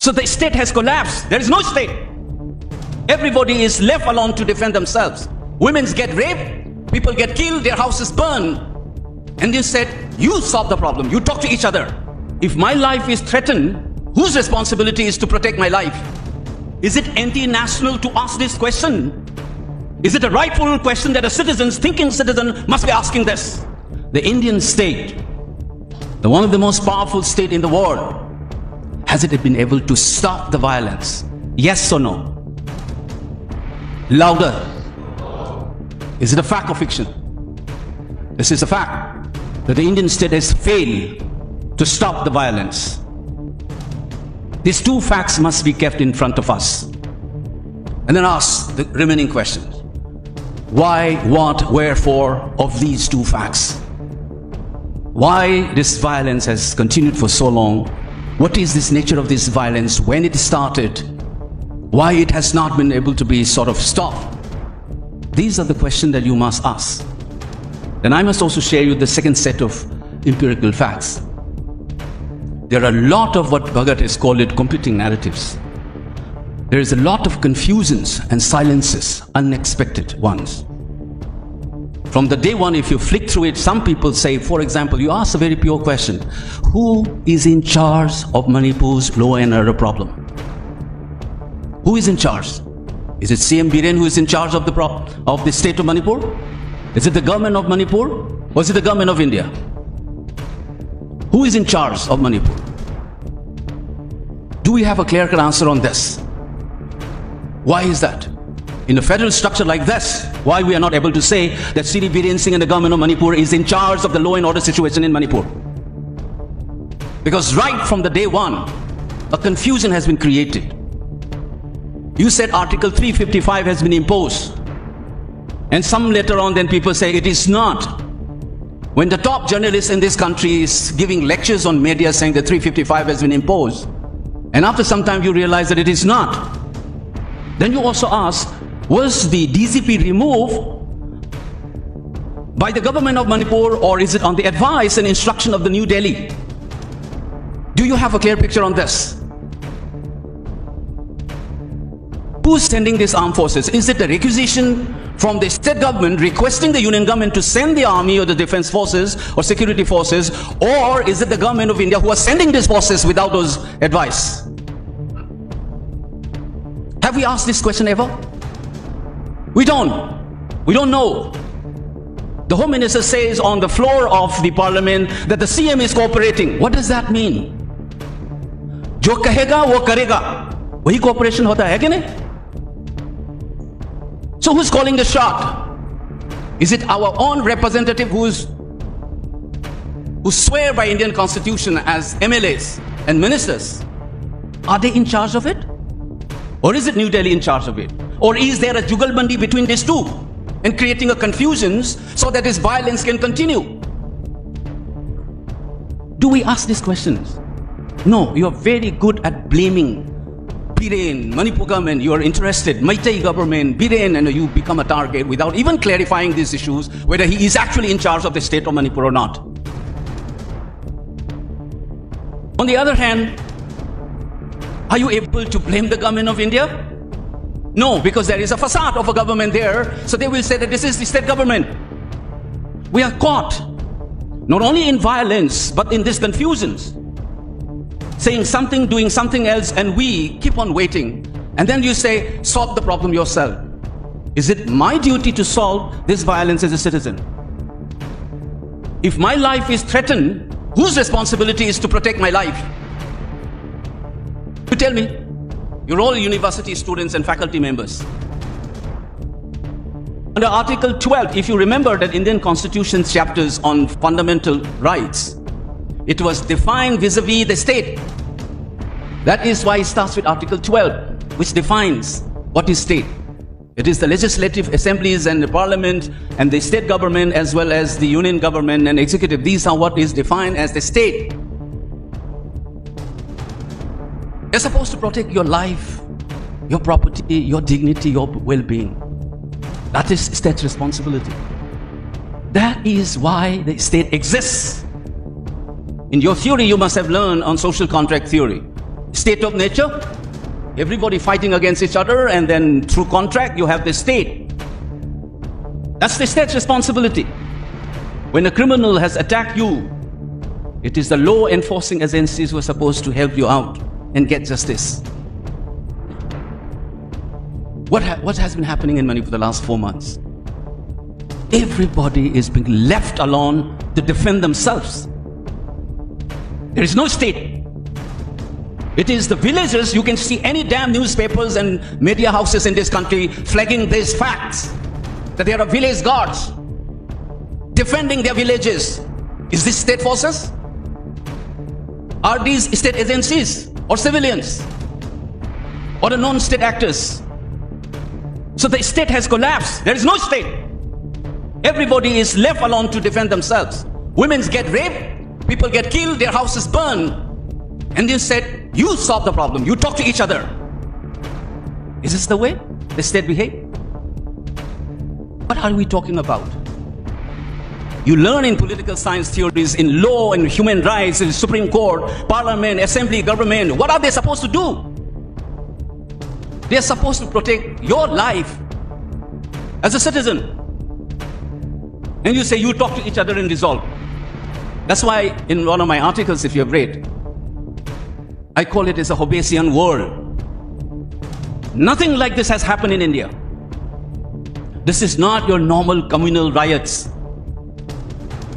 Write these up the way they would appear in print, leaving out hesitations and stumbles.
So the state has collapsed. There is no state. Everybody is left alone to defend themselves. Women get raped, people get killed, their houses burned. And they said, you solve the problem, you talk to each other. If my life is threatened, whose responsibility is to protect my life? Is it anti-national to ask this question? Is it a rightful question that a thinking citizen must be asking this? The Indian state, the one of the most powerful states in the world, has it been able to stop the violence? Yes or no? Louder. Is it a fact or fiction? This is a fact that the Indian state has failed to stop the violence. These two facts must be kept in front of us. And then ask the remaining questions. Why, what, wherefore of these two facts? Why this violence has continued for so long? What is this nature of this violence? When it started? Why it has not been able to be sort of stopped? These are the questions that you must ask. Then I must also share you the second set of empirical facts. There are a lot of what Bhagat has called it competing narratives. There is a lot of confusions and silences, unexpected ones. From the day one, if you flick through it, some people say, for example, you ask a very pure question. Who is in charge of Manipur's law and order problem? Who is in charge? Is it CM Biren who is in charge of the state of Manipur? Is it the government of Manipur? Or is it the government of India? Who is in charge of Manipur? Do we have a clear-cut answer on this? Why is that? In a federal structure like this, why we are not able to say that Sri Biren Singh and the government of Manipur is in charge of the law and order situation in Manipur? Because right from the day one, a confusion has been created. You said Article 355 has been imposed. And some later on then people say it is not. When the top journalist in this country is giving lectures on media saying that 355 has been imposed, and after some time you realize that it is not, then you also ask, was the DCP removed by the government of Manipur, or is it on the advice and instruction of the New Delhi? Do you have a clear picture on this? Who's sending these armed forces? Is it a requisition from the state government requesting the union government to send the army or the defense forces or security forces, or is it the government of India who are sending these forces without those advice? Have we asked this question ever? We don't know. The Home Minister says on the floor of the parliament that the CM is cooperating. What does that mean? Jo kahega wo karega. Wahi cooperation hota hai ki nahi? So who's calling the shot? Is it our own representative who swear by Indian Constitution as MLAs and ministers? Are they in charge of it? Or is it New Delhi in charge of it? Or is there a jugalbandi between these two and creating a confusion so that this violence can continue? Do we ask these questions? No, you are very good at blaming Biren, Manipur government, you are interested, Maitai government, Biren, and you become a target without even clarifying these issues, whether he is actually in charge of the state of Manipur or not. On the other hand, are you able to blame the government of India? No, because there is a facade of a government there, so they will say that this is the state government. We are caught, not only in violence, but in these confusions. Saying something, doing something else, and we keep on waiting. And then you say, solve the problem yourself. Is it my duty to solve this violence as a citizen? If my life is threatened, whose responsibility is to protect my life? You tell me. You're all university students and faculty members. Under Article 12, if you remember that Indian Constitution's chapters on fundamental rights, it was defined vis-a-vis the state. That is why it starts with Article 12, which defines what is state. It is the legislative assemblies and the parliament and the state government as well as the union government and executive. These are what is defined as the state. You're supposed to protect your life, your property, your dignity, your well-being. That is state's responsibility. That is why the state exists. In your theory, you must have learned on social contract theory. state of nature, everybody fighting against each other, and then through contract you have the state. That's the state's responsibility. When a criminal has attacked you, it is the law enforcing agencies who are supposed to help you out and get justice. What has been happening in Manipur for the last 4 months? Everybody is being left alone to defend themselves. There is no state. It is the villagers. You can see any damn newspapers and media houses in this country flagging these facts, that there are village guards defending their villages. Is this state forces? Are these state agencies or civilians or the non-state actors? So the state has collapsed. There is no state. Everybody is left alone to defend themselves. Women get raped, people get killed, their houses burned. And you said, you solve the problem, you talk to each other. Is this the way the state behave? What are we talking about? You learn in political science theories, in law and human rights, in Supreme Court, Parliament, Assembly, government. What are they supposed to do? They are supposed to protect your life as a citizen. And you say you talk to each other and resolve. That's why in one of my articles, if you have read, I call it as a Hobbesian world. Nothing like this has happened in India. This is not your normal communal riots.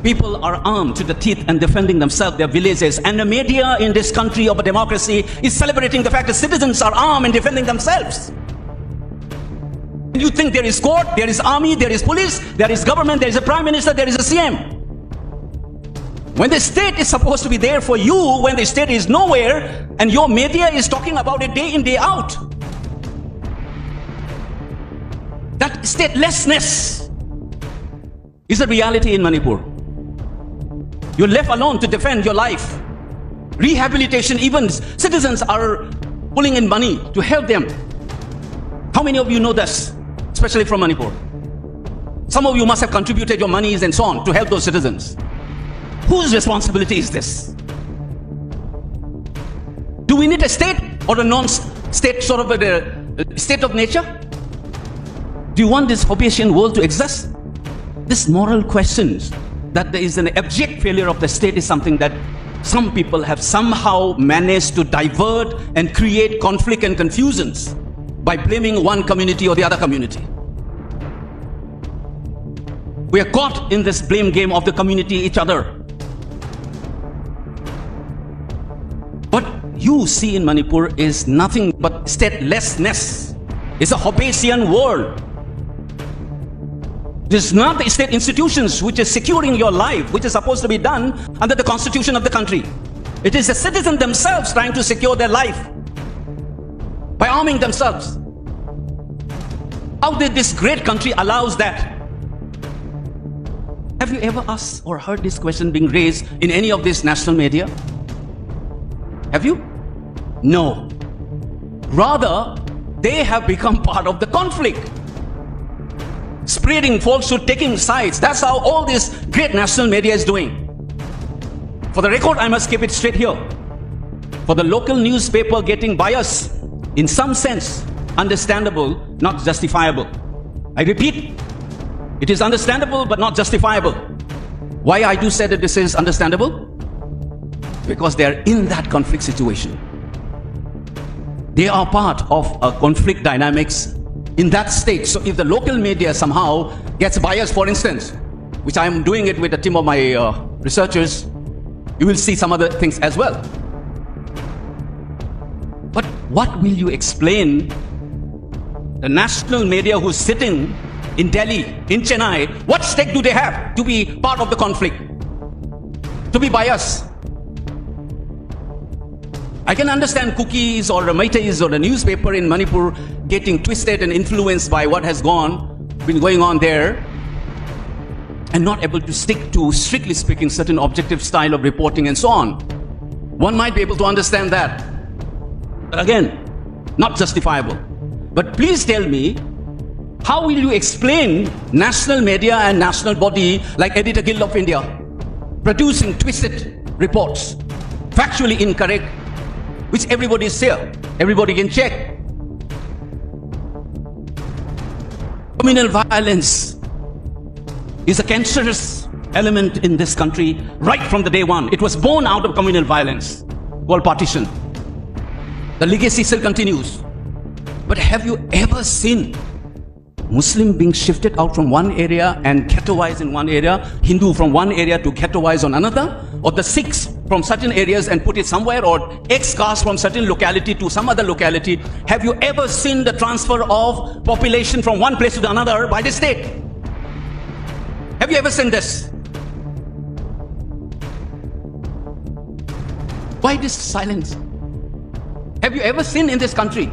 People are armed to the teeth and defending themselves, their villages. And the media in this country of a democracy is celebrating the fact that citizens are armed and defending themselves. And you think there is court, there is army, there is police, there is government, there is a prime minister, there is a CM. When the state is supposed to be there for you, when the state is nowhere, and your media is talking about it day in, day out. That statelessness is a reality in Manipur. You're left alone to defend your life. Rehabilitation, even citizens are pulling in money to help them. How many of you know this, especially from Manipur? Some of you must have contributed your monies and so on to help those citizens. Whose responsibility is this? Do we need a state or a non-state sort of a state of nature? Do you want this Hobbesian world to exist? This moral questions that there is an abject failure of the state is something that some people have somehow managed to divert and create conflict and confusions by blaming one community or the other community. We are caught in this blame game of the community, each other. What you see in Manipur is nothing but statelessness. It's a Hobbesian world. This is not the state institutions which is securing your life, which is supposed to be done under the constitution of the country. It is the citizens themselves trying to secure their life by arming themselves. How did this great country allows that? Have you ever asked or heard this question being raised in any of this national media? Have you? No. Rather, they have become part of the conflict. Spreading falsehood, taking sides. That's how all this great national media is doing. For the record, I must keep it straight here. For the local newspaper getting bias, in some sense, understandable, not justifiable. I repeat, it is understandable but not justifiable. Why I do say that this is understandable? Because they are in that conflict situation. They are part of a conflict dynamics in that state. So if the local media somehow gets biased, for instance, which I am doing it with a team of my researchers, you will see some other things as well. But what will you explain the national media who's sitting in Delhi, in Chennai, what stake do they have to be part of the conflict? To be biased? I can understand Kukis or the Maitais or the newspaper in Manipur getting twisted and influenced by what has been going on there and not able to stick to, strictly speaking, certain objective style of reporting and so on. One might be able to understand that. But again, not justifiable. But please tell me, how will you explain national media and national body like Editor Guild of India producing twisted reports, factually incorrect, which everybody is here. Everybody can check. Communal violence is a cancerous element in this country right from the day one. It was born out of communal violence called partition. The legacy still continues. But have you ever seen Muslim being shifted out from one area and ghettoized in one area, Hindu from one area to ghettoized on another, or the Sikhs from certain areas and put it somewhere, or ex-caste from certain locality to some other locality? Have you ever seen the transfer of population from one place to another by the state? Have you ever seen this? Why this silence? Have you ever seen in this country?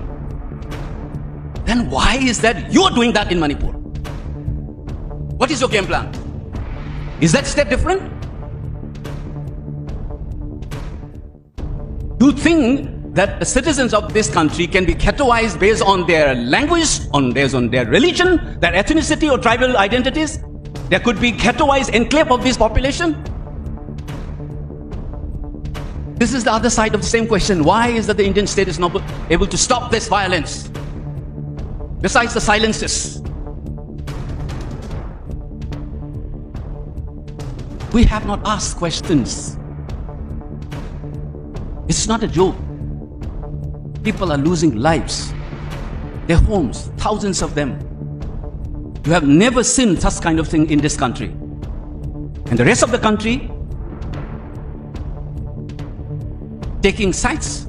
Then why is that you're doing that in Manipur? What is your game plan? Is that state different? Do you think that the citizens of this country can be ghettoized based on their language, based on their religion, their ethnicity or tribal identities? There could be ghettoized enclave of this population? This is the other side of the same question. Why is that the Indian state is not able to stop this violence? Besides the silences, we have not asked questions. It's not a joke. People are losing lives, their homes, thousands of them. You have never seen such kind of thing in this country. And the rest of the country taking sides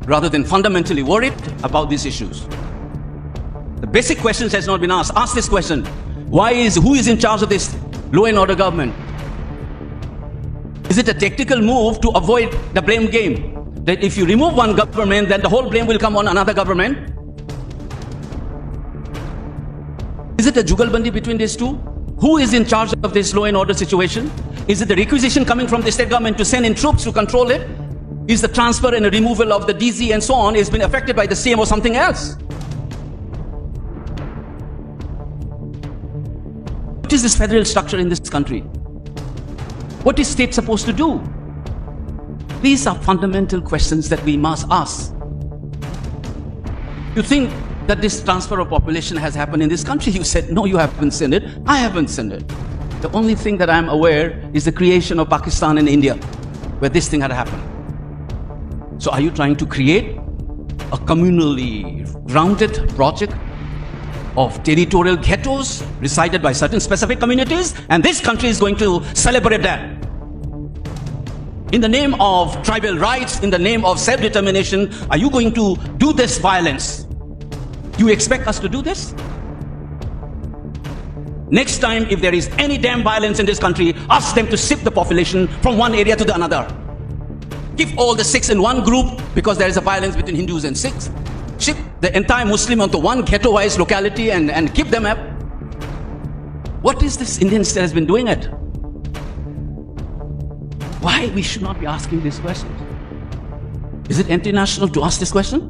rather than fundamentally worried about these issues. The basic questions has not been asked. Ask this question. Who is in charge of this law and order government? Is it a tactical move to avoid the blame game? That if you remove one government, then the whole blame will come on another government? Is it a jugalbandi between these two? Who is in charge of this law and order situation? Is it the requisition coming from the state government to send in troops to control it? Is the transfer and the removal of the DZ and so on has been affected by the CM or something else? What is this federal structure in this country? What is state supposed to do? These are fundamental questions that we must ask. You think that this transfer of population has happened in this country? You said, no, you haven't seen it. I haven't seen it. The only thing that I'm aware is the creation of Pakistan and India, where this thing had happened. So are you trying to create a communally grounded project of territorial ghettos resided by certain specific communities, and this country is going to celebrate that? In the name of tribal rights, in the name of self-determination, are you going to do this violence? You expect us to do this? Next time, if there is any damn violence in this country, ask them to shift the population from one area to the another. Give all the Sikhs in one group because there is a violence between Hindus and Sikhs. Shift the entire Muslim onto one ghettoized locality and keep them up. What is this Indian state has been doing it? Why we should not be asking these questions? Is it anti-national to ask this question?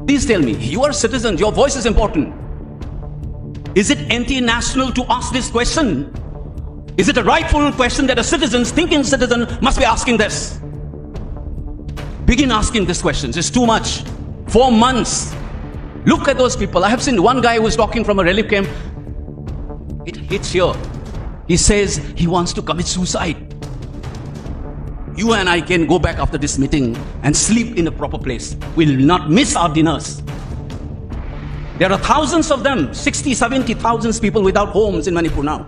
Please tell me, you are citizens, your voice is important. Is it anti-national to ask this question? Is it a rightful question that a citizen, thinking citizen, must be asking this? Begin asking these questions. It's too much. 4 months. Look at those people. I have seen one guy who was talking from a relief camp. It hits here. He says he wants to commit suicide. You and I can go back after this meeting and sleep in a proper place. We'll not miss our dinners. There are thousands of them, 60, 70,000 people without homes in Manipur now.